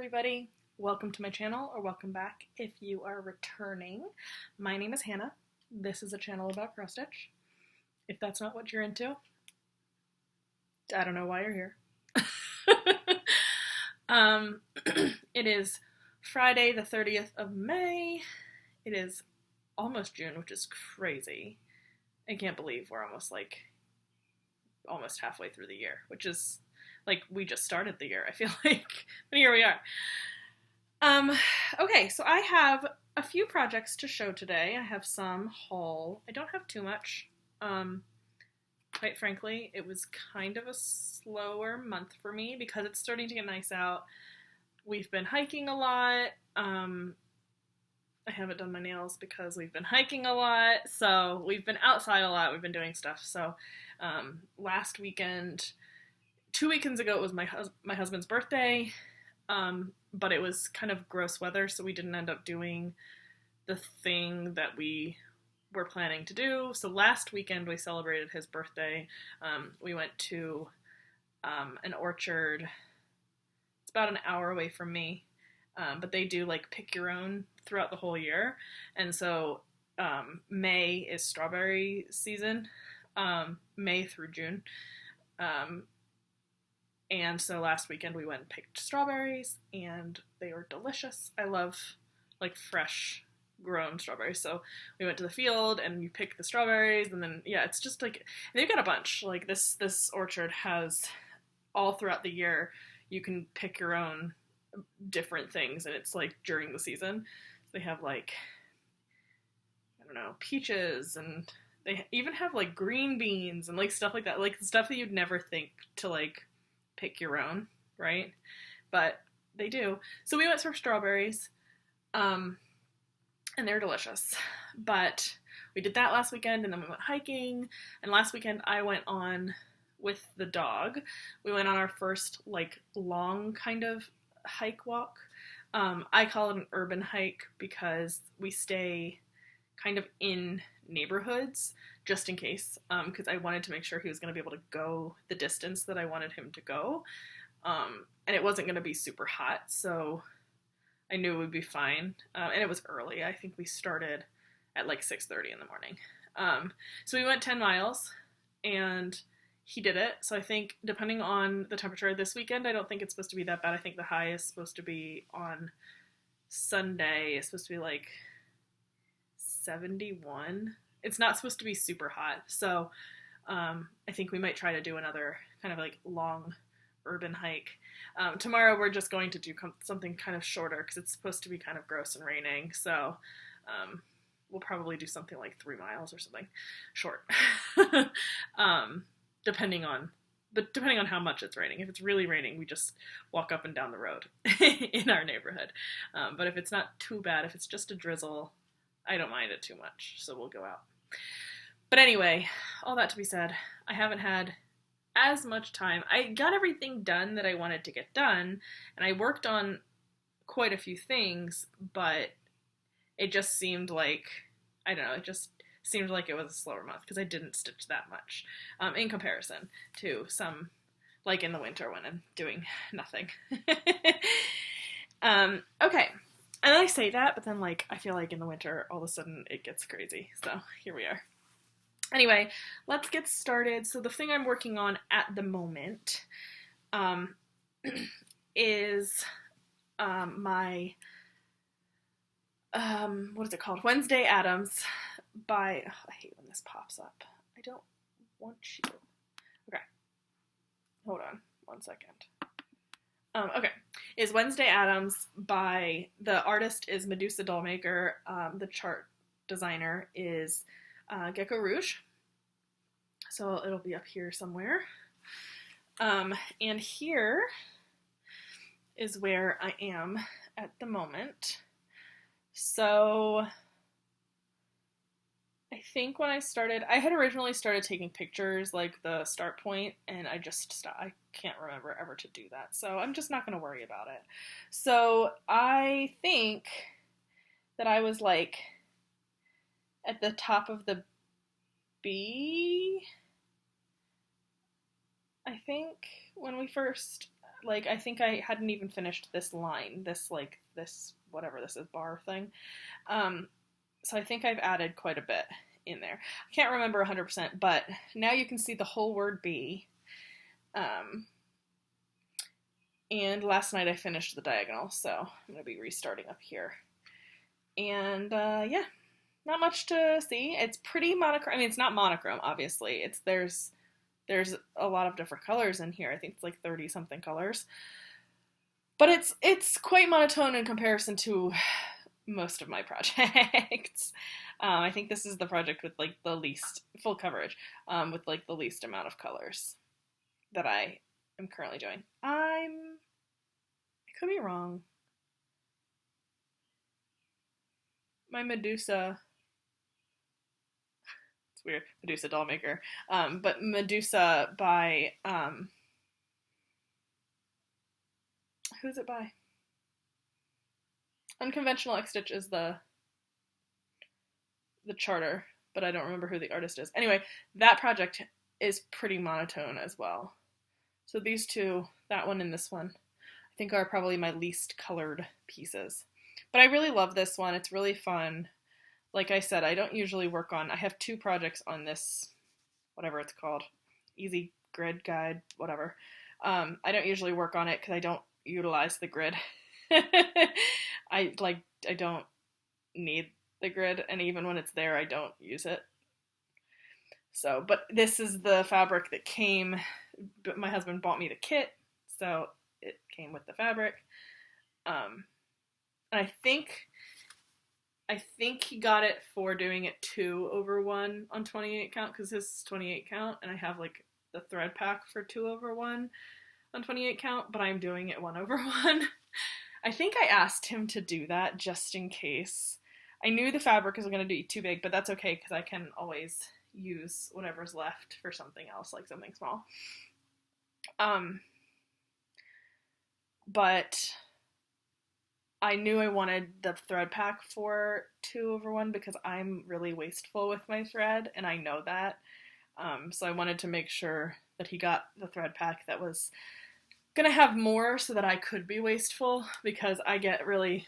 everybody, welcome to my channel, or welcome back if you are returning. My name is Hannah. This is a channel about cross stitch. If that's not what you're into, I don't know why you're here. It is Friday the 30th of May. It is almost June, which is crazy. I can't believe we're almost halfway through the year, which is like we just started the year, I feel like, but here we are. Okay, so I have a few projects to show today. I have some haul. I don't have too much. Quite frankly, it was kind of a slower month for me because it's starting to get nice out. We've been hiking a lot. I haven't done my nails because we've been hiking a lot, so we've been outside a lot. We've been doing stuff. So last weekend, 2 weekends ago, it was my husband's birthday, but it was kind of gross weather, so we didn't end up doing the thing that we were planning to do. So last weekend we celebrated his birthday. We went to an orchard. It's about an hour away from me, but they do like pick your own throughout the whole year, and so May is strawberry season, May through June. And so last weekend we went and picked strawberries, and they were delicious. I love like fresh grown strawberries. So we went to the field and you pick the strawberries, and then yeah, it's just like they've got a bunch. Like this orchard has all throughout the year you can pick your own different things, and it's like during the season. They have like, I don't know, peaches, and they even have like green beans and like stuff like that, like stuff that you'd never think to like pick your own, right? But they do. So we went for strawberries, and they're delicious. But we did that last weekend, and then we went hiking, and last weekend I went on with the dog. We went on our first like long kind of hike walk. I call it an urban hike because we stay kind of in neighborhoods just in case, because I wanted to make sure he was going to be able to go the distance that I wanted him to go, and it wasn't going to be super hot, so I knew it would be fine, and it was early. I think we started at like 6:30 in the morning, so we went 10 miles, and he did it. So I think depending on the temperature this weekend, I don't think it's supposed to be that bad. I think the high is supposed to be on Sunday. It's supposed to be like 71. It's not supposed to be super hot. So I think we might try to do another kind of like long urban hike. Tomorrow we're just going to do something kind of shorter because it's supposed to be kind of gross and raining. So we'll probably do something like 3 miles or something short. Depending on how much it's raining. If it's really raining, we just walk up and down the road in our neighborhood. But if it's not too bad, if it's just a drizzle, I don't mind it too much, so we'll go out. But anyway, all that to be said, I haven't had as much time. I got everything done that I wanted to get done, and I worked on quite a few things, but it just seemed like, I don't know, it just seemed like it was a slower month because I didn't stitch that much in comparison to some, like in the winter when I'm doing nothing. Okay, and I say that, but then like I feel like in the winter all of a sudden it gets crazy, so here we are. Anyway, let's get started. So the thing I'm working on at the moment is my what is it called? Wednesday Addams by, oh, I hate when this pops up. I don't want you. Okay. Hold on 1 second. Okay. Is Wednesday Addams by, the artist is Medusa Dollmaker. The chart designer is Gecko Rouge. So it'll be up here somewhere. And here is where I am at the moment. So I think when I started, I had originally started taking pictures, like the start point, and I just stopped. I can't remember ever to do that, so I'm just not going to worry about it. So I think that I was like at the top of the B, I think, when we first, like, I think I hadn't even finished this line, this, whatever this is, bar thing. So I think I've added quite a bit in there. I can't remember 100%, but now you can see the whole word B. And last night I finished the diagonal, so I'm going to be restarting up here. And yeah, not much to see. It's pretty monochrome. I mean, it's not monochrome, obviously. There's a lot of different colors in here. I think it's like 30 something colors. But it's quite monotone in comparison to most of my projects. I think this is the project with like the least full coverage, with like the least amount of colors that I am currently doing. I could be wrong. My Medusa, it's weird, Medusa doll maker, but Medusa by, who's it by? Unconventional X Stitch is the charter, but I don't remember who the artist is. Anyway, that project is pretty monotone as well. So these two, that one and this one, I think are probably my least colored pieces. But I really love this one. It's really fun. Like I said, I don't usually work on, I have 2 projects on this, whatever it's called, Easy Grid Guide, whatever. I don't usually work on it because I don't utilize the grid. I don't need the grid, and even when it's there, I don't use it. So, but this is the fabric that came, but my husband bought me the kit, so it came with the fabric. And I think he got it for doing it 2/1 on 28 count, because this is 28 count, and I have like the thread pack for 2/1 on 28 count, but I'm doing it 1/1. I think I asked him to do that just in case. I knew the fabric was going to be too big, but that's okay because I can always use whatever's left for something else, like something small. But I knew I wanted the thread pack for 2/1 because I'm really wasteful with my thread, and I know that. So I wanted to make sure that he got the thread pack that was gonna have more so that I could be wasteful, because I get really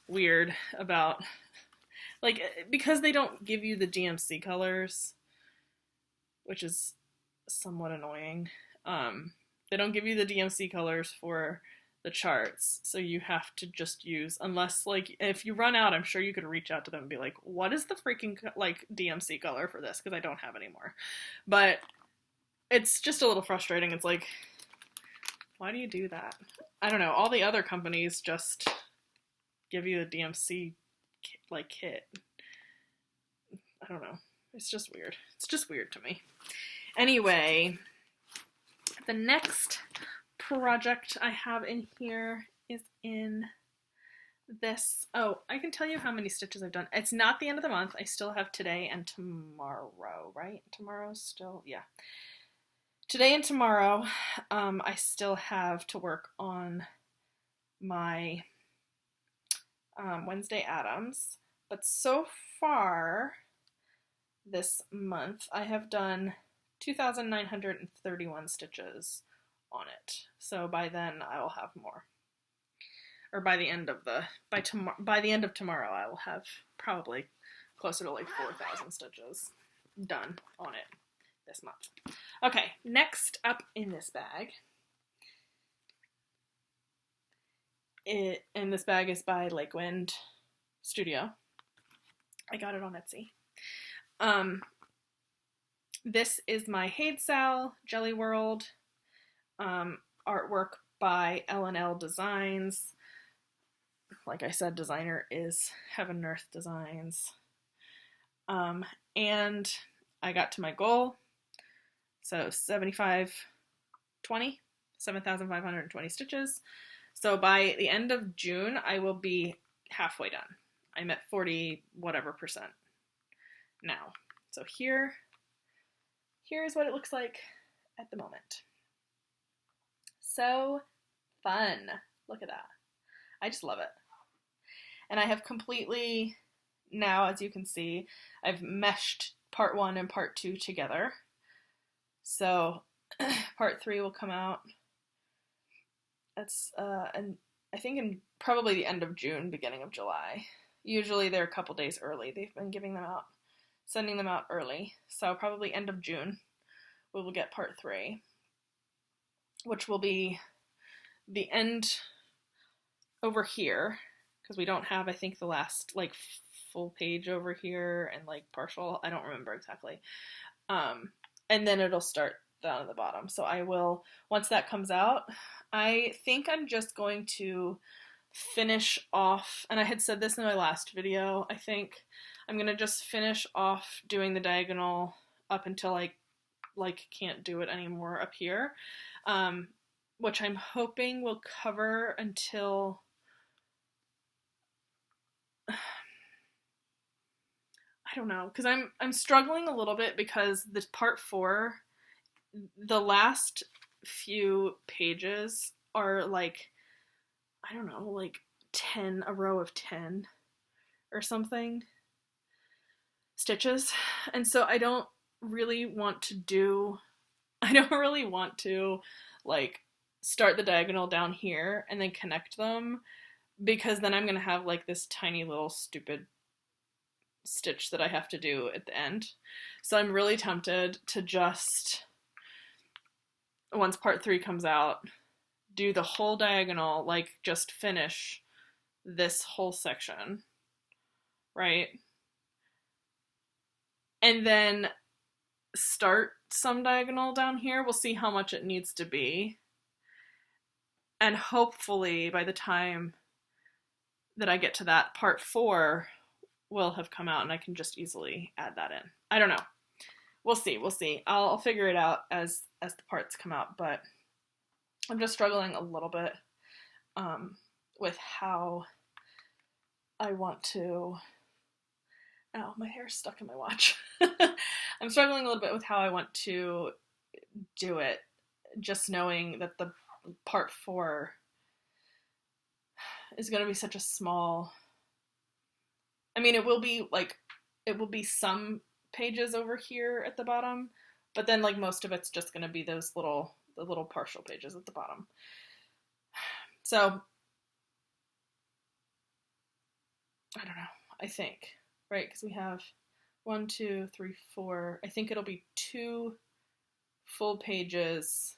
weird about, like, because they don't give you the DMC colors, which is somewhat annoying. They don't give you the DMC colors for the charts, so you have to just use, unless, like, if you run out, I'm sure you could reach out to them and be like, what is the freaking, like, DMC color for this, because I don't have any more. But it's just a little frustrating. It's like, why do you do that? I don't know. All the other companies just give you a DMC, like, kit. I don't know. It's just weird. It's just weird to me. Anyway, the next project I have in here is in this. Oh, I can tell you how many stitches I've done. It's not the end of the month. I still have today and tomorrow, right? Tomorrow's still, yeah. Today and tomorrow, I still have to work on my Wednesday Adams. But so far this month, I have done 2,931 stitches on it. So by then I will have more. Or by the end of tomorrow, I will have probably closer to like 4,000 stitches done on it this month. Okay, next up in this bag, and this bag is by Levryn Studio. I got it on Etsy. This is my HAED Sal Jelly World artwork by L&L Designs. Like I said, designer is Heaven Earth Designs. And I got to my goal. So 7,520 stitches. So by the end of June, I will be halfway done. I'm at 40 whatever percent now. So here's what it looks like at the moment. So fun. Look at that. I just love it. And I have completely, now as you can see, I've meshed part 1 and part 2 together. So part 3 will come out It's and I think in probably the end of June, beginning of July. Usually they're a couple days early. They've been giving them out, sending them out early. So probably end of June we will get part 3, which will be the end over here, because we don't have, I think, the last like full page over here and like partial. I don't remember exactly. And then it'll start down at the bottom. So I will, once that comes out, I think I'm just going to finish off, and I had said this in my last video, I think I'm going to just finish off doing the diagonal up until I like can't do it anymore up here, which I'm hoping will cover until I don't know, because I'm struggling a little bit because this part 4, the last few pages are like, I don't know, like 10, a row of 10 or something stitches. And so I don't really want to like start the diagonal down here and then connect them, because then I'm going to have like this tiny little stupid stitch that I have to do at the end. So I'm really tempted to just, once part 3 comes out, do the whole diagonal, like just finish this whole section, right? And then start some diagonal down here. We'll see how much it needs to be. And hopefully by the time that I get to that, part 4 will have come out and I can just easily add that in. I don't know. We'll see. I'll figure it out as the parts come out, but I'm just struggling a little bit with how I want to... Ow, my hair's stuck in my watch. I'm struggling a little bit with how I want to do it, just knowing that the part 4 is going to be such a small... I mean, it will be some pages over here at the bottom, but then like most of it's just going to be the little partial pages at the bottom. So I don't know, I think, right? Because we have 1, 2, 3, 4. I think it'll be 2 full pages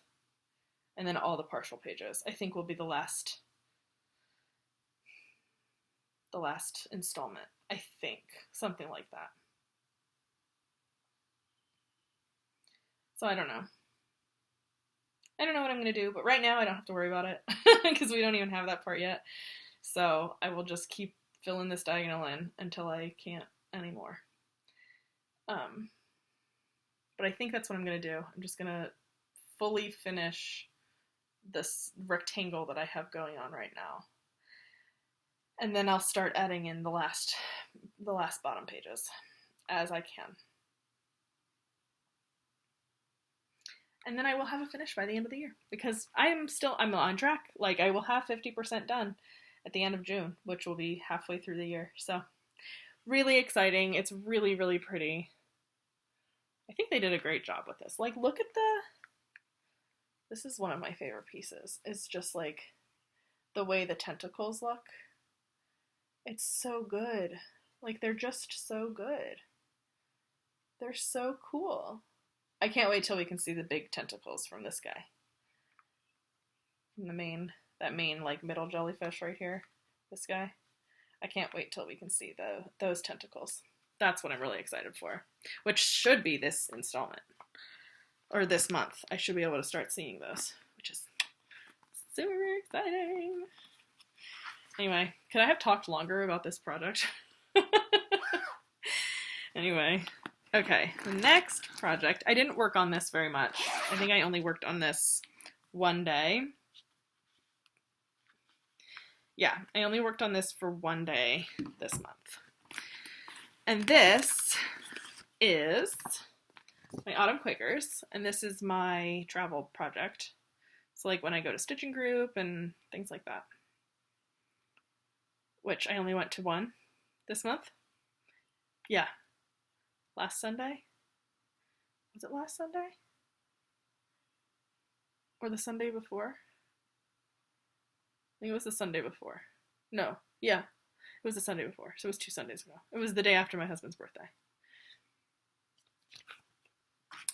and then all the partial pages, I think, will be the last installment. I think something like that. So I don't know what I'm going to do, but right now I don't have to worry about it because we don't even have that part yet. So I will just keep filling this diagonal in until I can't anymore. But I think that's what I'm going to do. I'm just going to fully finish this rectangle that I have going on right now. And then I'll start adding in the last bottom pages as I can. And then I will have it finished by the end of the year, because I'm on track. Like, I will have 50% done at the end of June, which will be halfway through the year. So really exciting. It's really, really pretty. I think they did a great job with this. Like, look at this is one of my favorite pieces. It's just like the way the tentacles look. It's so good. Like, they're just so good. They're so cool. I can't wait till we can see the big tentacles from this guy. From that main like middle jellyfish right here. This guy. I can't wait till we can see those tentacles. That's what I'm really excited for. Which should be this installment. Or this month. I should be able to start seeing those. Which is super exciting. Anyway, could I have talked longer about this project? Anyway, okay, the next project, I didn't work on this very much. I think I only worked on this one day. Yeah, I only worked on this for one day this month. And this is my Autumn Quakers, and this is my travel project. So like when I go to stitching group and things like that. Which I only went to one this month. Yeah. Last Sunday? Was it last Sunday? Or the Sunday before? think it was the Sunday before. No, yeah, it was the Sunday before, so it was 2 Sundays ago. It was the day after my husband's birthday.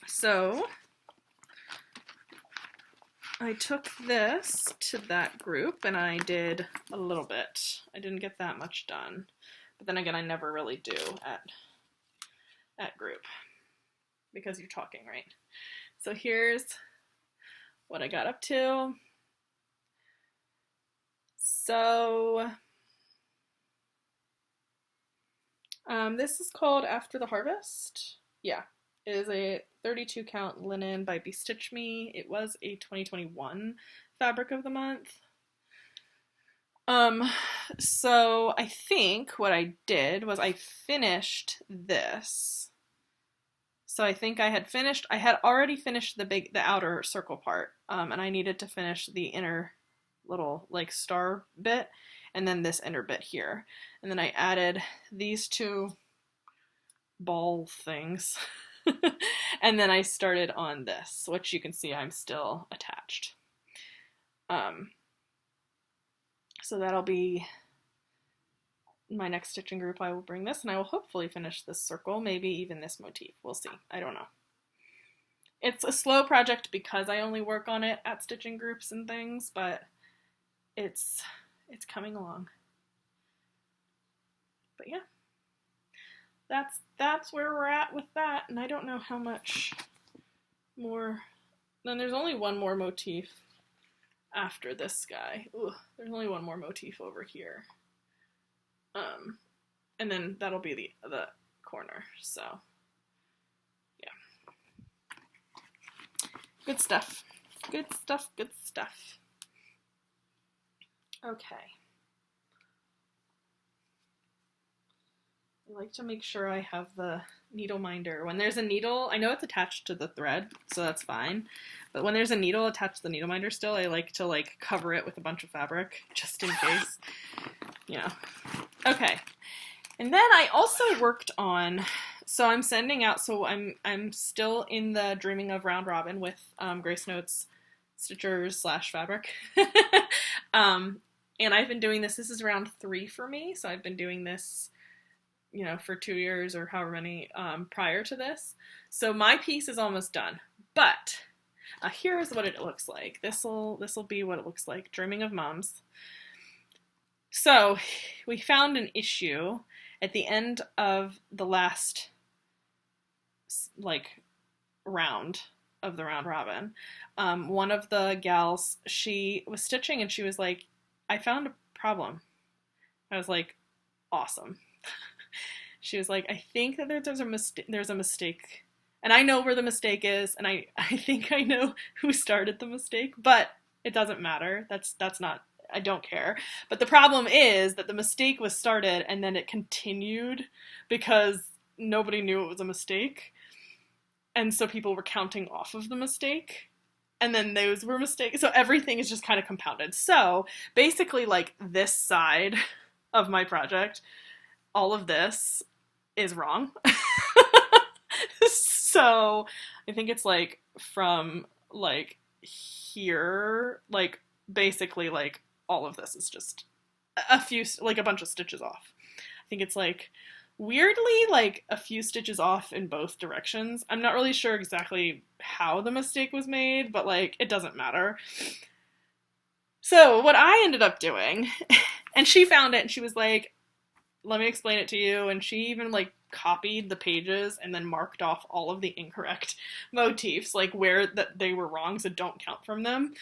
So I took this to that group and I did a little bit. I didn't get that much done, but then again, I never really do at group because you're talking, right? So here's what I got up to. So this is called After the Harvest. Yeah, it is a 32 count linen by BeStitchMe. It was a 2021 fabric of the month. So I think what I did was I finished this. So I think I had already finished the outer circle part, and I needed to finish the inner little like star bit, and then this inner bit here. And then I added these 2 ball things, and then I started on this, which you can see I'm still attached. So that'll be my next stitching group. I will bring this, and I will hopefully finish this circle, maybe even this motif. We'll see. I don't know. It's a slow project because I only work on it at stitching groups and things, but it's coming along. But yeah, that's where we're at with that, and I don't know how much more. Then there's only one more motif after this guy. Ooh, there's only one more motif over here. And then that'll be the corner, so yeah. Good stuff. Good stuff, good stuff. Okay. I like to make sure I have the needle minder. When there's a needle, I know it's attached to the thread, so that's fine. But when there's a needle attached to the needle minder still, I like to like cover it with a bunch of fabric, just in case. Yeah. Okay. And then I also worked on, so I'm sending out, so I'm still in the Dreaming of Round Robin with Grace Notes Stitchers / fabric. And I've been doing this is round 3 for me, so I've been doing this, you know, for 2 years or however many prior to this. So my piece is almost done, but here's what it looks like. This'll be what it looks like, Dreaming of Moms. So we found an issue at the end of the last like round of the round robin. One of the gals, she was stitching and she was like, I found a problem. I was like, awesome. She was like, I think that there's a mistake. And I know where the mistake is, and I think I know who started the mistake, but it doesn't matter. That's not, I don't care. But the problem is that the mistake was started and then it continued because nobody knew it was a mistake. And so people were counting off of the mistake. And then those were mistakes. So everything is just kind of compounded. So basically like this side of my project, all of this is wrong. So I think it's like from like here, like basically like all of this is just like a bunch of stitches off. I think it's like weirdly like a few stitches off in both directions. I'm not really sure exactly how the mistake was made, but like it doesn't matter. So what I ended up doing, and she found it and she was like, let me explain it to you. And she even like copied the pages and then marked off all of the incorrect motifs, like where that they were wrong, so don't count from them.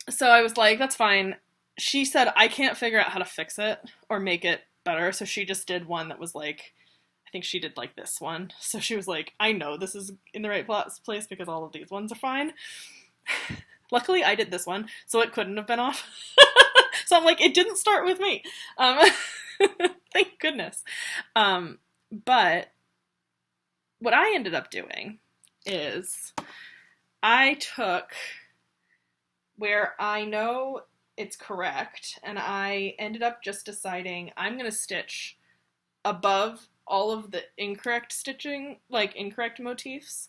So I was like, that's fine. She said, I can't figure out how to fix it or make it better. So she just did one that was like, I think she did like this one. So she was like, I know this is in the right place because all of these ones are fine. Luckily I did this one, so it couldn't have been off. So I'm like, it didn't start with me. Thank goodness. But what I ended up doing is I took where I know it's correct, and I ended up just deciding I'm going to stitch above all of the incorrect stitching, like incorrect motifs,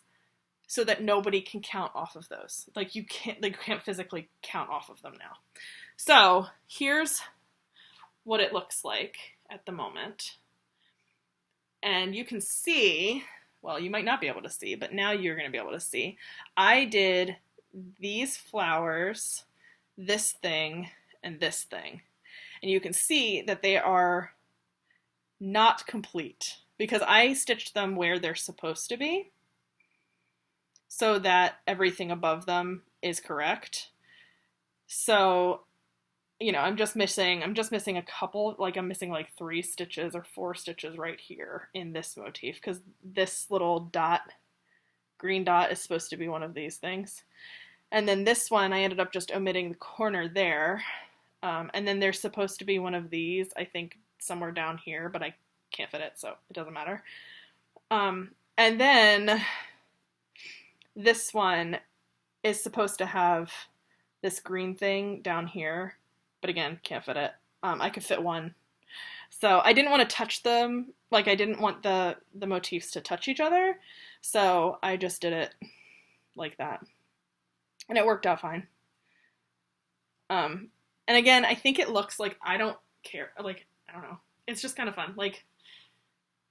so that nobody can count off of those. Like you can't physically count off of them now. So here's what it looks like at the moment. And you can see, well, you might not be able to see, but now you're going to be able to see. I did these flowers, this thing, and this thing. And you can see that they are not complete because I stitched them where they're supposed to be so that everything above them is correct. So, you know, I'm just missing a couple, like I'm missing like 3 stitches or 4 stitches right here in this motif because this little dot, green dot, is supposed to be one of these things. And then this one, I ended up just omitting the corner there. And then there's supposed to be one of these, I think, somewhere down here, but I can't fit it, so it doesn't matter. And then this one is supposed to have this green thing down here, but again, can't fit it. I could fit one. So I didn't want to touch them, like I didn't want the motifs to touch each other, so I just did it like that. And it worked out fine. And again, I think it looks like I don't care, like, I don't know. It's just kind of fun. Like,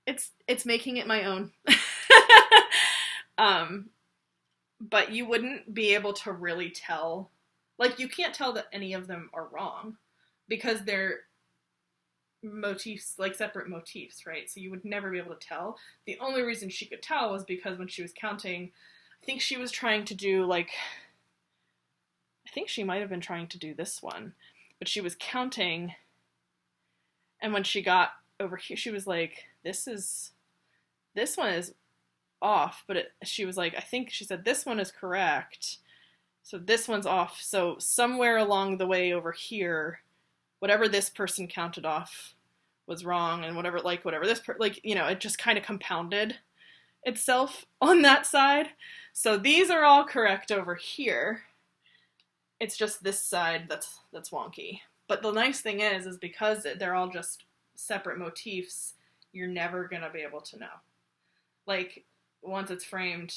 it's making it my own. But you wouldn't be able to really tell, like, you can't tell that any of them are wrong because they're motifs, like separate motifs, right? So you would never be able to tell. The only reason she could tell was because when she was counting, I think she was trying to do, like, I think she might have been trying to do this one, but she was counting, and when she got over here, she was like, this one is off, but she was like, I think she said this one is correct, so this one's off, so somewhere along the way over here, whatever this person counted off was wrong, and whatever this like, you know, it just kind of compounded itself on that side. So these are all correct over here. It's just this side that's wonky. But the nice thing is because they're all just separate motifs, you're never gonna be able to know. Like, once it's framed,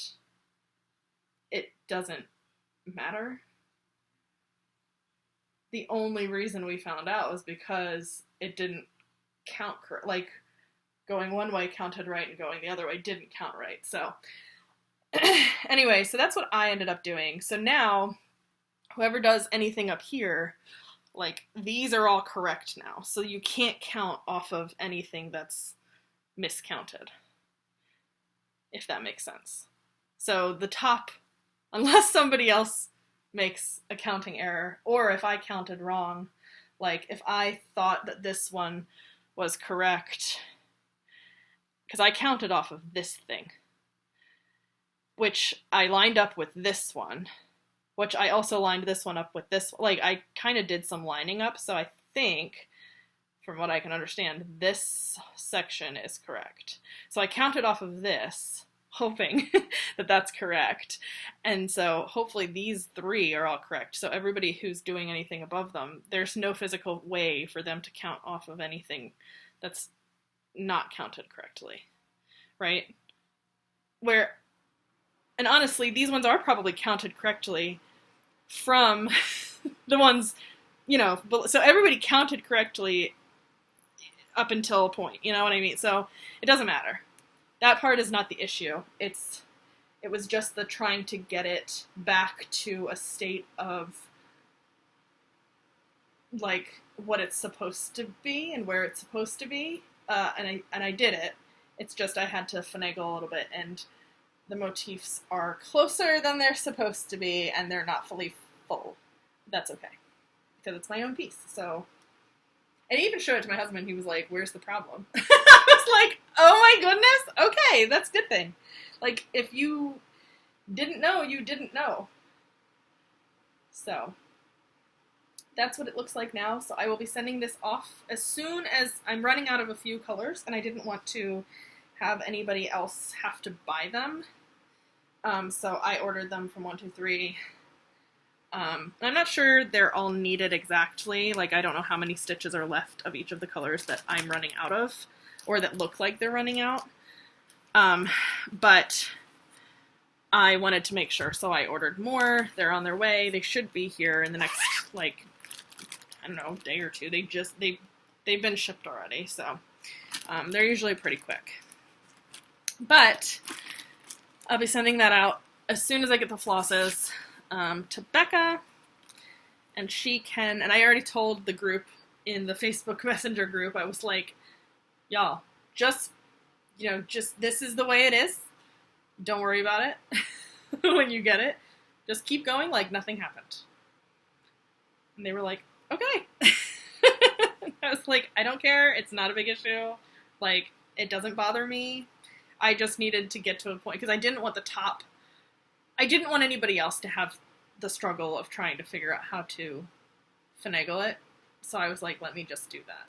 it doesn't matter. The only reason we found out was because it didn't count correct. Like, going one way counted right and going the other way didn't count right. So anyway, so that's what I ended up doing. So now, whoever does anything up here, like, these are all correct now. So you can't count off of anything that's miscounted, if that makes sense. So the top, unless somebody else makes a counting error, or if I counted wrong, like if I thought that this one was correct, because I counted off of this thing, which I lined up with this one, which I also lined this one up with this, like I kind of did some lining up, so I think, from what I can understand, this section is correct. So I counted off of this, hoping that that's correct. And so hopefully these 3 are all correct. So everybody who's doing anything above them, there's no physical way for them to count off of anything that's not counted correctly, right? And honestly, these ones are probably counted correctly from the ones, you know, so everybody counted correctly up until a point, you know what I mean? So it doesn't matter. That part is not the issue. It was just the trying to get it back to a state of, like, what it's supposed to be and where it's supposed to be. And I did it. It's just I had to finagle a little bit, and the motifs are closer than they're supposed to be, and they're not fully full. That's okay, because it's my own piece. So, and I even showed it to my husband. He was like, "Where's the problem?" I was like, "Oh my goodness, okay, that's a good thing." Like, if you didn't know, you didn't know. So that's what it looks like now. So I will be sending this off as soon as I'm running out of a few colors, and I didn't want to have anybody else have to buy them. So I ordered them from 123. I'm not sure they're all needed exactly. Like, I don't know how many stitches are left of each of the colors that I'm running out of, or that look like they're running out. But I wanted to make sure, so I ordered more. They're on their way. They should be here in the next, like, don't know, day or two. They've been shipped already, so they're usually pretty quick. But I'll be sending that out as soon as I get the flosses to Becca, and she can, and I already told the group in the Facebook Messenger group, I was like, y'all, just this is the way it is. Don't worry about it when you get it. Just keep going like nothing happened. And they were like, okay. I was like, I don't care. It's not a big issue. Like, it doesn't bother me. I just needed to get to a point, because I didn't want anybody else to have the struggle of trying to figure out how to finagle it. So I was like, let me just do that.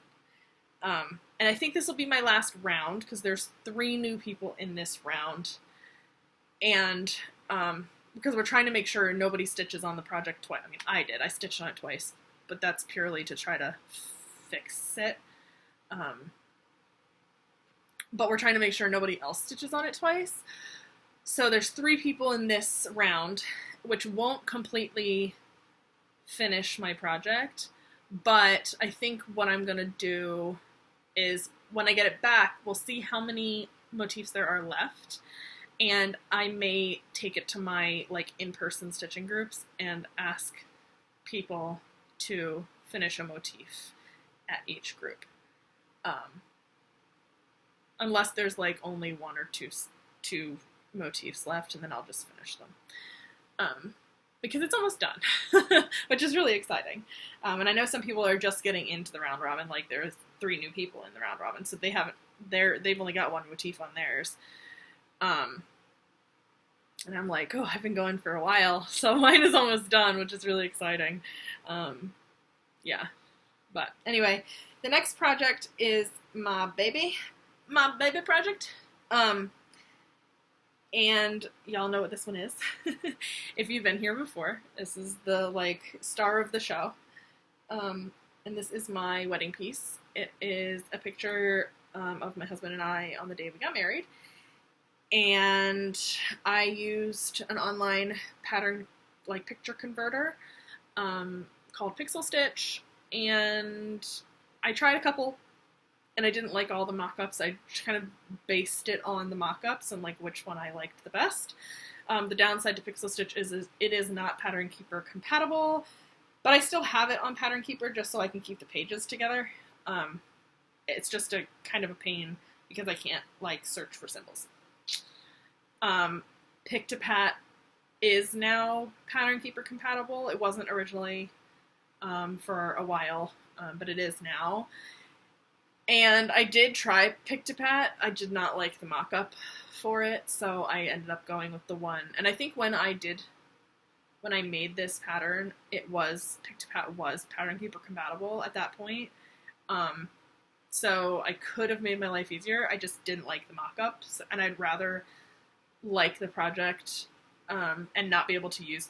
And I think this will be my last round, because there's 3 new people in this round. And because we're trying to make sure nobody stitches on the project twice. I mean, I did. I stitched on it twice, but that's purely to try to fix it. But we're trying to make sure nobody else stitches on it twice. So there's 3 people in this round, which won't completely finish my project. But I think what I'm going to do is, when I get it back, we'll see how many motifs there are left. And I may take it to my, like, in-person stitching groups and ask people to finish a motif at each group. Unless there's, like, only 1 or 2 motifs left, and then I'll just finish them. Because it's almost done, which is really exciting. And I know some people are just getting into the round robin, like there's 3 new people in the round robin, so they've only got 1 motif on theirs. And I'm like, oh, I've been going for a while, so mine is almost done, which is really exciting. Yeah. But anyway, the next project is my baby project. And y'all know what this one is. If you've been here before, this is the, like, star of the show. And this is my wedding piece. It is a picture of my husband and I on the day we got married. And I used an online pattern, like, picture converter called Pixel Stitch. And I tried a couple, and I didn't like all the mock-ups. I kind of based it on the mock-ups and, like, which one I liked the best. The downside to Pixel Stitch is it is not Pattern Keeper compatible, but I still have it on Pattern Keeper just so I can keep the pages together. It's just a kind of a pain because I can't, like, search for symbols. Pick-to-Pat is now Pattern Keeper compatible. It wasn't originally for a while, but it is now. And I did try Pick-to-Pat. I did not like the mock-up for it, so I ended up going with the one. And I think when I made this pattern, Pick-to-Pat was Pattern Keeper compatible at that point. So I could have made my life easier. I just didn't like the mock-ups, and I'd rather like the project and not be able to use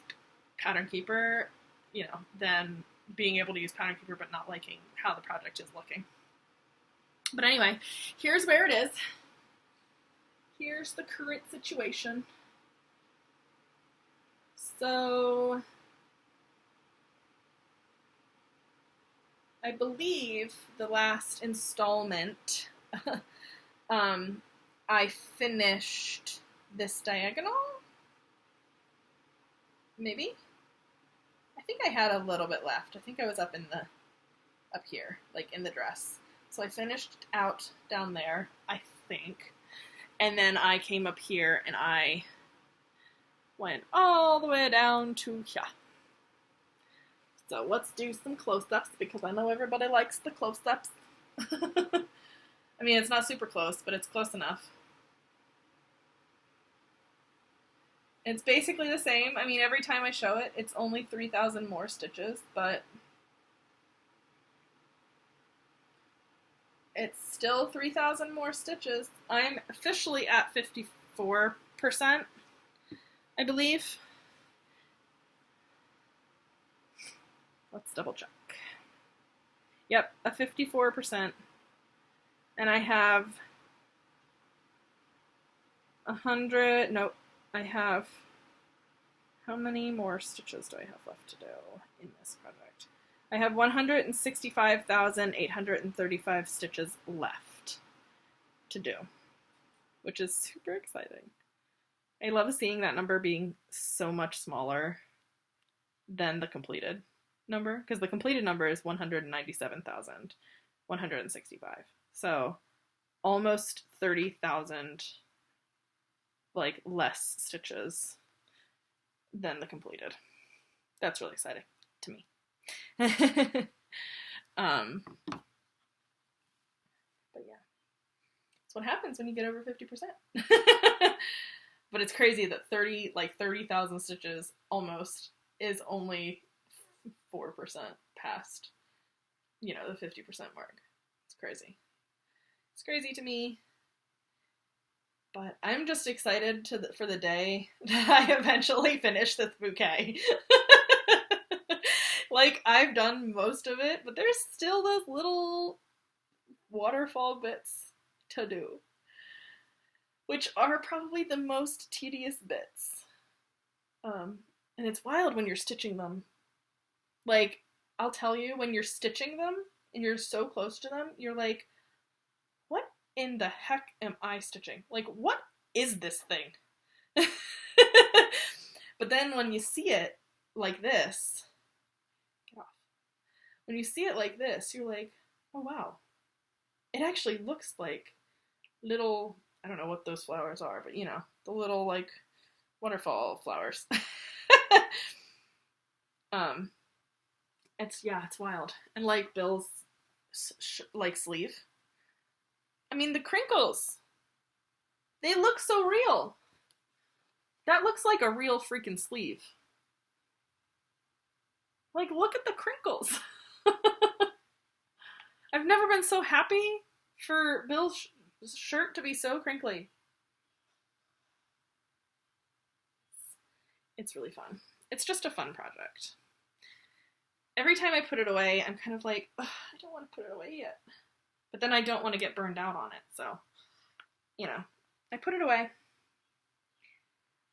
Pattern Keeper, than being able to use Pattern Keeper but not liking how the project is looking. But anyway, here's where it is. Here's the current situation. So, I believe the last installment, I finished this diagonal? Maybe? I think I had a little bit left. I think I was up here, like in the dress. So I finished out down there, I think. And then I came up here and I went all the way down to here. So let's do some close-ups because I know everybody likes the close-ups. I mean, it's not super close, but it's close enough. It's basically the same. I mean, every time I show it, it's only 3,000 more stitches, but it's still 3,000 more stitches. I'm officially at 54%, I believe. Let's double check. Yep, a 54%. And I have 100, nope, I have, how many more stitches do I have left to do in this project? I have 165,835 stitches left to do, which is super exciting. I love seeing that number being so much smaller than the completed number, because the completed number is 197,165. So almost 30,000 like less stitches than the completed. That's really exciting to me. But yeah, that's what happens when you get over 50%. But it's crazy that 30,000 stitches almost is only 4% past, you know, the 50% mark. It's crazy. It's crazy to me. But I'm just excited for the day that I eventually finish this bouquet. Like, I've done most of it, but there's still those little waterfall bits to do, which are probably the most tedious bits. And it's wild when you're stitching them. Like, I'll tell you, when you're stitching them and you're so close to them, you're like, what in the heck am I stitching? Like, what is this thing? But then when you see it like this, get off. When you see it like this, you're like, oh wow. It actually looks like little, I don't know what those flowers are, but you know, the little like waterfall flowers. It's wild. And like Bill's like sleeve. I mean, the crinkles, they look so real. That looks like a real freaking sleeve. Like, look at the crinkles. I've never been so happy for Bill's shirt to be so crinkly. It's really fun. It's just a fun project. Every time I put it away, I'm kind of like, I don't want to put it away yet. But then I don't want to get burned out on it, so, you know, I put it away.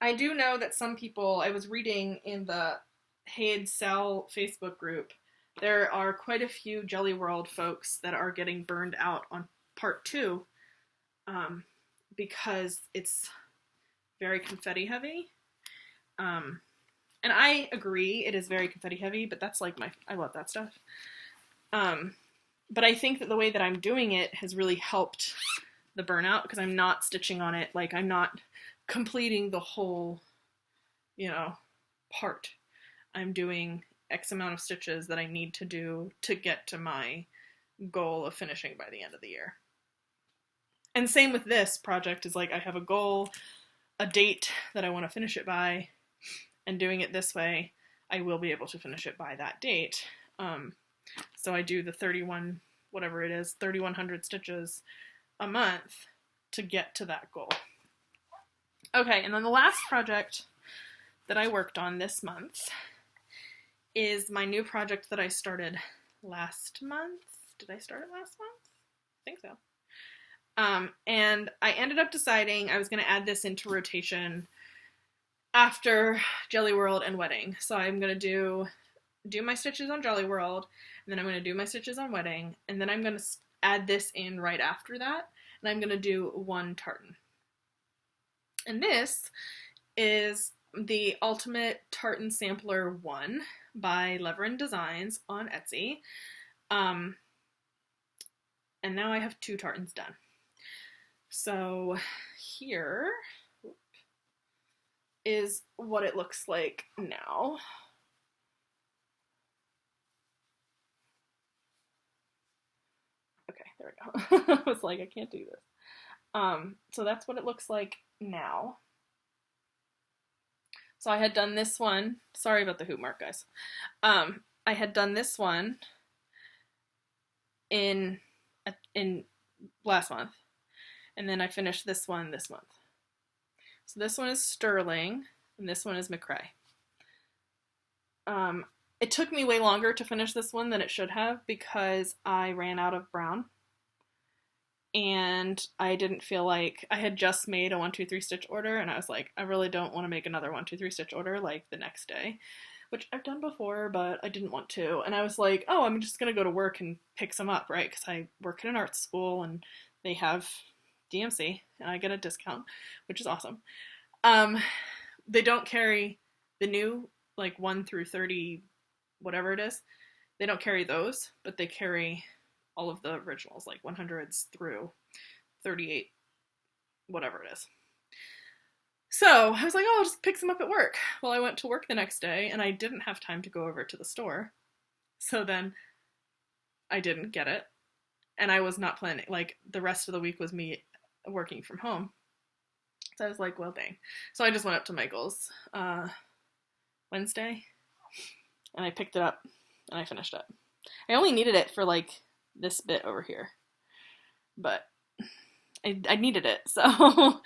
I do know that some people, I was reading in the HAED Sell Facebook group, there are quite a few Jelly World folks that are getting burned out on part 2 because it's very confetti heavy. And I agree, it is very confetti heavy, but that's like I love that stuff. But I think that the way that I'm doing it has really helped the burnout, because I'm not stitching on it, like I'm not completing the whole, you know, part. I'm doing X amount of stitches that I need to do to get to my goal of finishing by the end of the year. And same with this project, is like I have a goal, a date that I want to finish it by, and doing it this way, I will be able to finish it by that date. So I do the 3,100 stitches a month to get to that goal. Okay, and then the last project that I worked on this month is my new project that I started last month. Did I start it last month? I think so. And I ended up deciding I was going to add this into rotation after Jelly World and Wedding. So I'm going to do my stitches on Jelly World, and then I'm going to do my stitches on Wedding, and then I'm going to add this in right after that, and I'm going to do one tartan. And this is the Ultimate Tartan Sampler 1 by Levryn Designs on Etsy. And now I have 2 tartans done. So here is what it looks like now. Okay, there we go. I was like, I can't do this. So that's what it looks like now. So I had done this one. Sorry about the hoop mark, guys. I had done this one in last month, and then I finished this one this month. So this one is Sterling, and this one is McRae. It took me way longer to finish this one than it should have because I ran out of brown. And I didn't feel like, I had just made a 1, 2, 3 stitch order, and I was like, I really don't want to make another 1, 2, 3 stitch order like the next day, which I've done before, but I didn't want to. And I was like, oh, I'm just going to go to work and pick some up, right? Because I work in an art school and they have DMC and I get a discount, which is awesome. They don't carry the new, like 1 through 30, whatever it is. They don't carry those, but they carry all of the originals, like 100s through 38, whatever it is. So I was like, oh, I'll just pick some up at work. Well, I went to work the next day and I didn't have time to go over to the store. So then I didn't get it. And I was not planning, like the rest of the week was me working from home. So I was like, well, dang. So I just went up to Michael's Wednesday and I picked it up and I finished it. I only needed it for like this bit over here, but I needed it, so.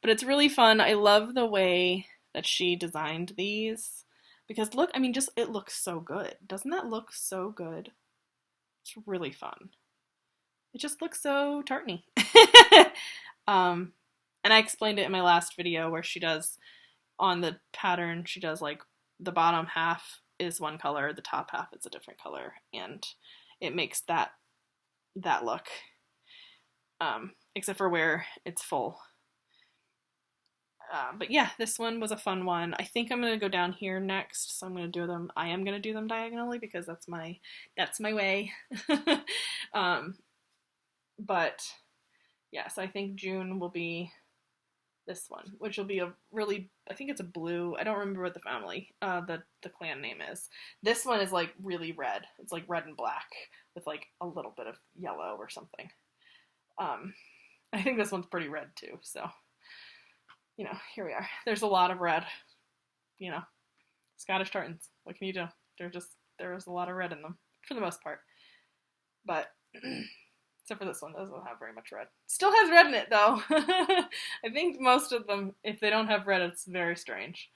But it's really fun. I love the way that she designed these because look, I mean, just it looks so good. Doesn't that look so good? It's really fun. It just looks so tartany. And I explained it in my last video where she does on the pattern, she does like the bottom half is one color, the top half is a different color, and it makes that look. Except for where it's full. But yeah, this one was a fun one. I think I'm going to go down here next, so I am going to do them diagonally because that's my way. But yeah, so I think June will be this one, which will be I think it's a blue, I don't remember what the family, the clan name is. This one is like really red. It's like red and black with like a little bit of yellow or something. I think this one's pretty red too, so, you know, here we are. There's a lot of red, you know, Scottish tartans. What can you do? There's a lot of red in them, for the most part. But, except for this one, doesn't have very much red. Still has red in it, though. I think most of them, if they don't have red, it's very strange.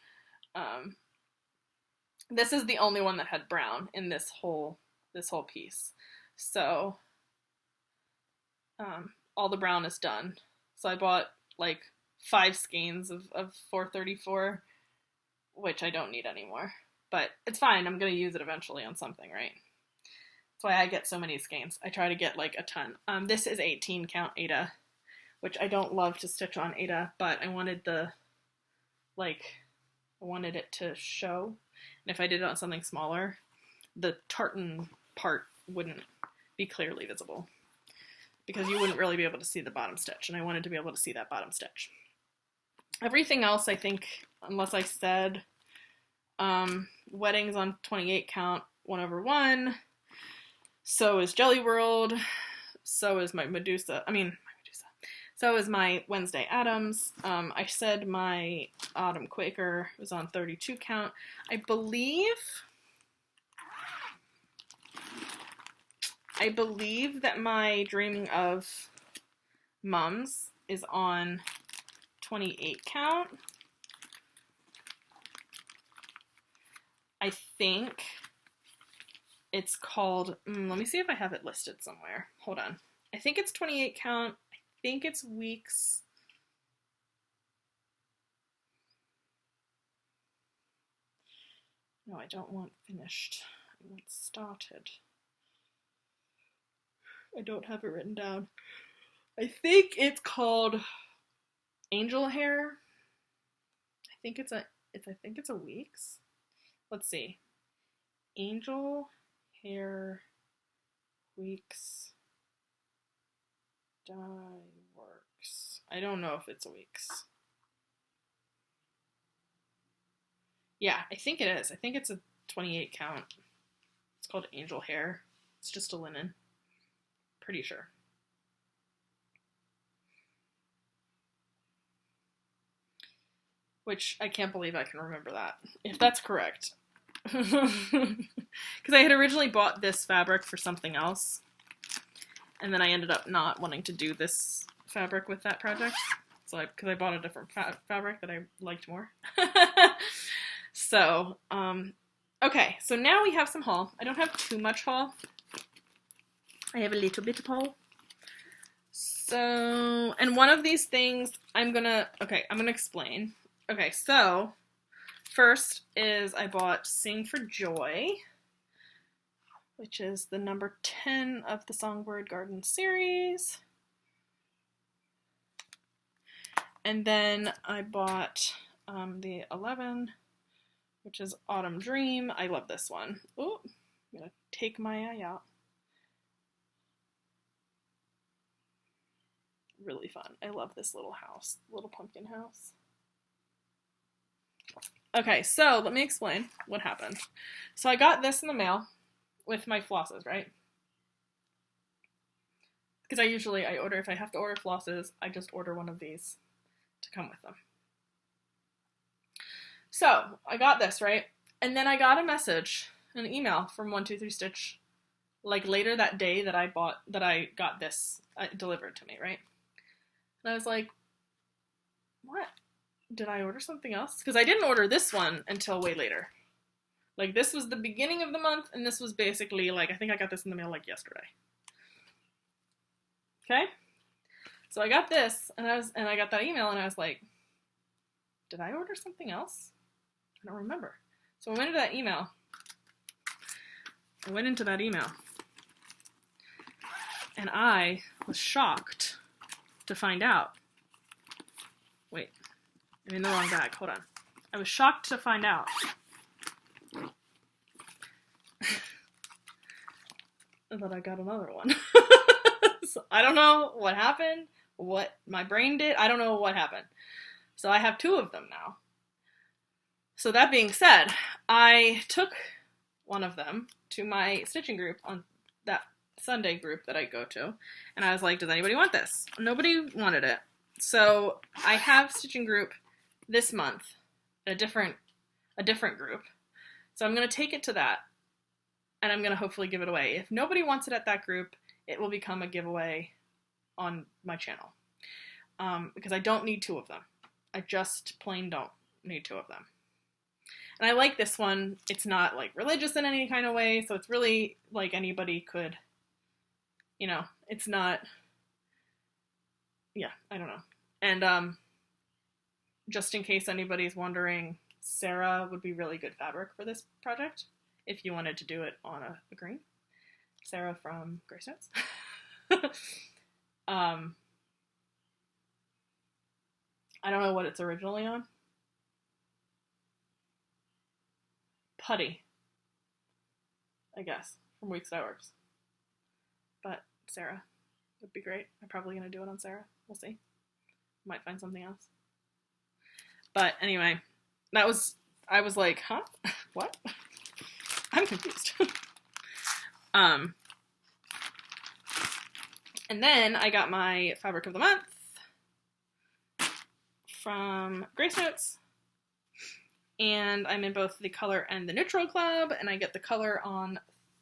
This is the only one that had brown in this whole piece. So, all the brown is done. So I bought like 5 skeins of 434, which I don't need anymore. But it's fine, I'm going to use it eventually on something, right? That's why I get so many skeins. I try to get like a ton. This is 18 count aida, which I don't love to stitch on aida, but I wanted it to show. And if I did it on something smaller, the tartan part wouldn't be clearly visible, because you wouldn't really be able to see the bottom stitch, and I wanted to be able to see that bottom stitch. Everything else, I think, unless I said, weddings on 28 count, 1/1, so is Jelly World, so is my Medusa, so is my Wednesday Adams. I said my Autumn Quaker was on 32 count. I believe that my Dreaming of Mums is on 28 count. I think it's called, let me see if I have it listed somewhere. Hold on. I think it's 28 count. I think it's weeks. No, I don't want finished. I want started. I don't have it written down. I think it's called Angel Hair. I think it's a weeks. Let's see. Angel Hair Weeks Dye Works. I don't know if it's a weeks. Yeah, I think it is. I think it's a 28 count. It's called Angel Hair. It's just a linen. Pretty sure. Which I can't believe I can remember that, if that's correct. Because I had originally bought this fabric for something else, and then I ended up not wanting to do this fabric with that project, so because I bought a different fabric that I liked more. So, okay, so now we have some haul. I don't have too much haul. I have a little bit of haul. So, and one of these things I'm gonna explain. Okay, so First is I bought Sing for Joy, which is the number 10 of the Songbird Garden series. And then I bought the 11, which is Autumn Dream. I love this one. Oh, I'm going to take my eye out. Really fun. I love this little house, little pumpkin house. Okay, so let me explain what happened. So I got this in the mail with my flosses, right? Because I order, if I have to order flosses, I just order one of these to come with them. So I got this, right? And then I got a message, an email from 123 Stitch, like later that day that I got this delivered to me, right? And I was like, what? Did I order something else? Because I didn't order this one until way later. Like, this was the beginning of the month, and this was basically, like, I think I got this in the mail, like, yesterday. Okay? So I got this, and I got that email, and I was like, did I order something else? I don't remember. So I went into that email. And I was shocked to find out. Wait. I'm in the wrong bag. Hold on. I was shocked to find out that I got another one. So I don't know what happened, what my brain did. I don't know what happened. So I have 2 of them now. So that being said, I took one of them to my stitching group on that Sunday group that I go to, and I was like, does anybody want this? Nobody wanted it. So I have stitching group this month, a different group. So I'm going to take it to that, and I'm going to hopefully give it away. If nobody wants it at that group, it will become a giveaway on my channel. Because I don't need 2 of them. I just plain don't need 2 of them. And I like this one. It's not like religious in any kind of way, so it's really like anybody could, you know, it's not, yeah, I don't know. And just in case anybody's wondering, Sarah would be really good fabric for this project if you wanted to do it on a green. Sarah from Grace Notes. I don't know what it's originally on. Putty, I guess, from Weeks That Works. But Sarah would be great. I'm probably going to do it on Sarah. We'll see. Might find something else. But anyway, I was like, huh? What? I'm confused. And then I got my fabric of the month from Grace Notes. And I'm in both the color and the neutral club, and I get the color on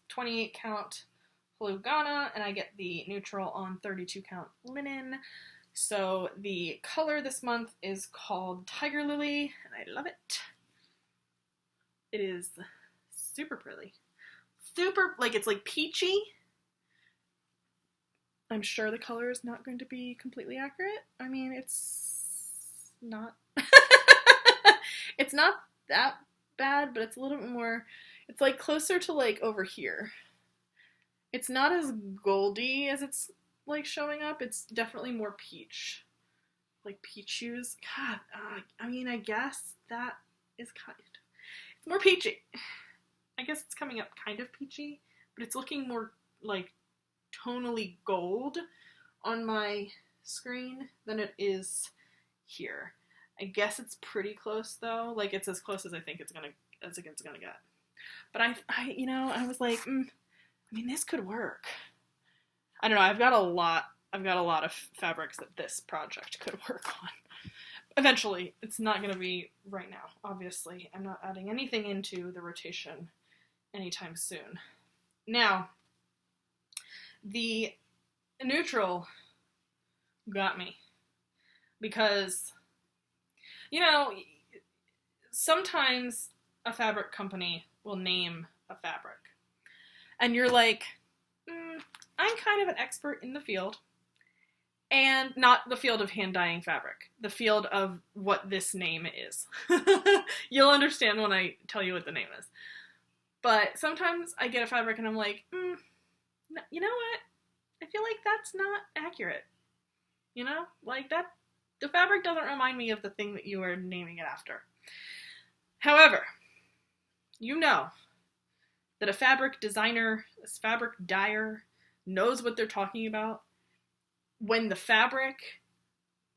28 count lugana, and I get the neutral on 32 count linen. So the color this month is called Tiger Lily, and I love it. It is super pretty. Super, like, it's like peachy. I'm sure the color is not going to be completely accurate. I mean, it's not. It's not that bad, but it's a little bit more, it's like closer to like over here. It's not as goldy as it's like showing up. It's definitely more peach. Like peach hues. God, I mean, I guess that is kind of, it's more peachy. I guess it's coming up kind of peachy, but it's looking more like tonally gold on my screen than it is here. I guess it's pretty close though. Like it's as close as I think it's gonna get. But I you know, I was like, I mean, this could work. I don't know. I've got a lot of fabrics that this project could work on. Eventually, it's not gonna be right now. Obviously, I'm not adding anything into the rotation anytime soon. Now, the neutral got me because, you know, sometimes a fabric company will name a fabric. And you're like, I'm kind of an expert in the field. And not the field of hand dyeing fabric, the field of what this name is. You'll understand when I tell you what the name is. But sometimes I get a fabric and I'm like, you know what? I feel like that's not accurate. You know? Like that, the fabric doesn't remind me of the thing that you are naming it after. However, you know that a fabric designer, a fabric dyer knows what they're talking about when the fabric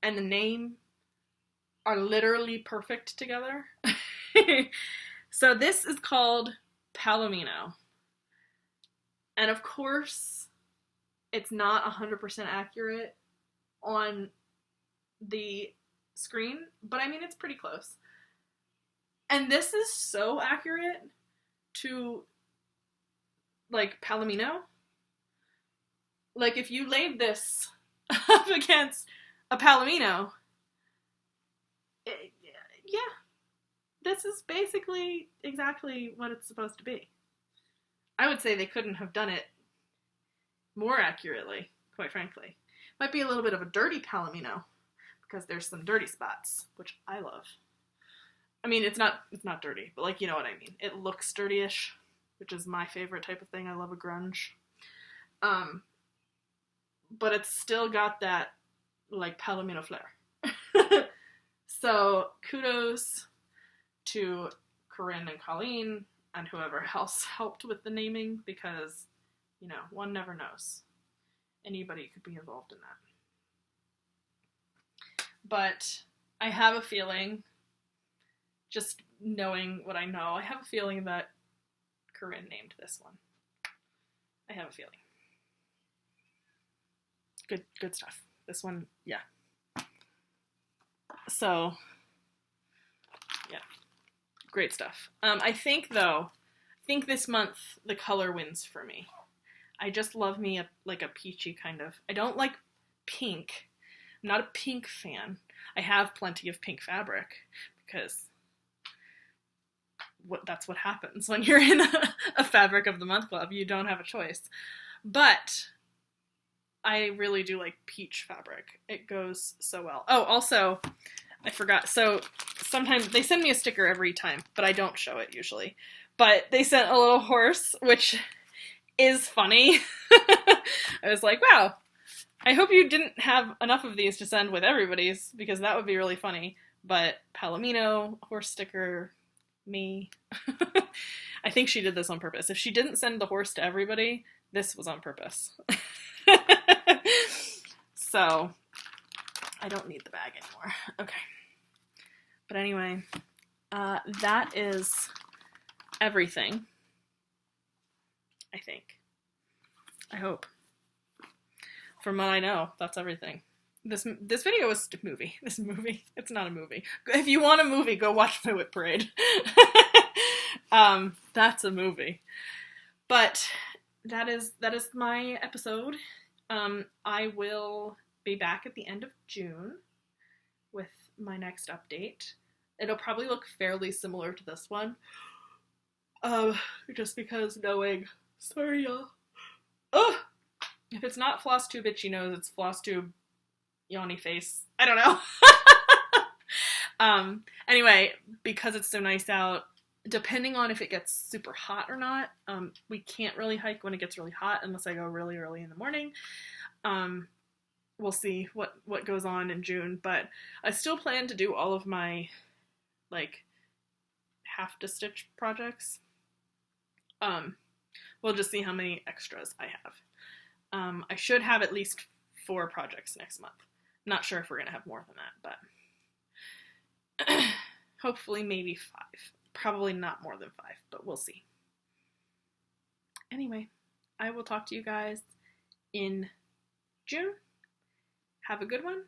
and the name are literally perfect together. So this is called Palomino. And of course, it's not 100% accurate on the screen, but I mean, it's pretty close. And this is so accurate to, like, Palomino. Like, if you laid this up against a Palomino, yeah, this is basically exactly what it's supposed to be. I would say they couldn't have done it more accurately, quite frankly. Might be a little bit of a dirty Palomino, because there's some dirty spots, which I love. I mean, it's not dirty, but like, you know what I mean. It looks dirty-ish, which is my favorite type of thing. I love a grunge. But it's still got that, like, Palomino flair. So, kudos to Corinne and Colleen and whoever else helped with the naming, because, you know, one never knows. Anybody could be involved in that. But I have a feeling, just knowing what I know, I have a feeling that Corinne named this one. I have a feeling. Good stuff. This one, yeah. So, yeah. Great stuff. I think this month the color wins for me. I just love me a peachy kind of. I don't like pink. I'm not a pink fan. I have plenty of pink fabric because that's what happens when you're in a fabric of the month club. You don't have a choice. But I really do like peach fabric. It goes so well. Oh, also, I forgot. So sometimes they send me a sticker every time, but I don't show it usually. But they sent a little horse, which is funny. I was like, wow, I hope you didn't have enough of these to send with everybody's, because that would be really funny. But Palomino, horse sticker, me. I think she did this on purpose. If she didn't send the horse to everybody, this was on purpose. So, I don't need the bag anymore. Okay. But anyway, that is everything. I think. I hope. From what I know, that's everything. This video is a movie. This movie. It's not a movie. If you want a movie, go watch my WIP parade. That's a movie. But that is my episode. I will be back at the end of June with my next update. It'll probably look fairly similar to this one. Just because knowing. Sorry, y'all. Ugh! If it's not Flosstube itchy nose, it's Flosstube yawny face. I don't know. Anyway, because it's so nice out, depending on if it gets super hot or not, we can't really hike when it gets really hot unless I go really early in the morning. We'll see what goes on in June, but I still plan to do all of my, like, have-to-stitch projects. We'll just see how many extras I have. I should have at least 4 projects next month. Not sure if we're going to have more than that, but hopefully maybe 5. Probably not more than 5, but we'll see. Anyway, I will talk to you guys in June. Have a good one.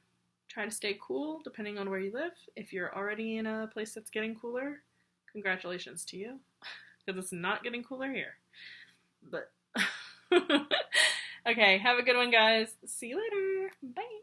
Try to stay cool depending on where you live. If you're already in a place that's getting cooler, congratulations to you, because it's not getting cooler here. But okay, have a good one, guys. See you later. Bye.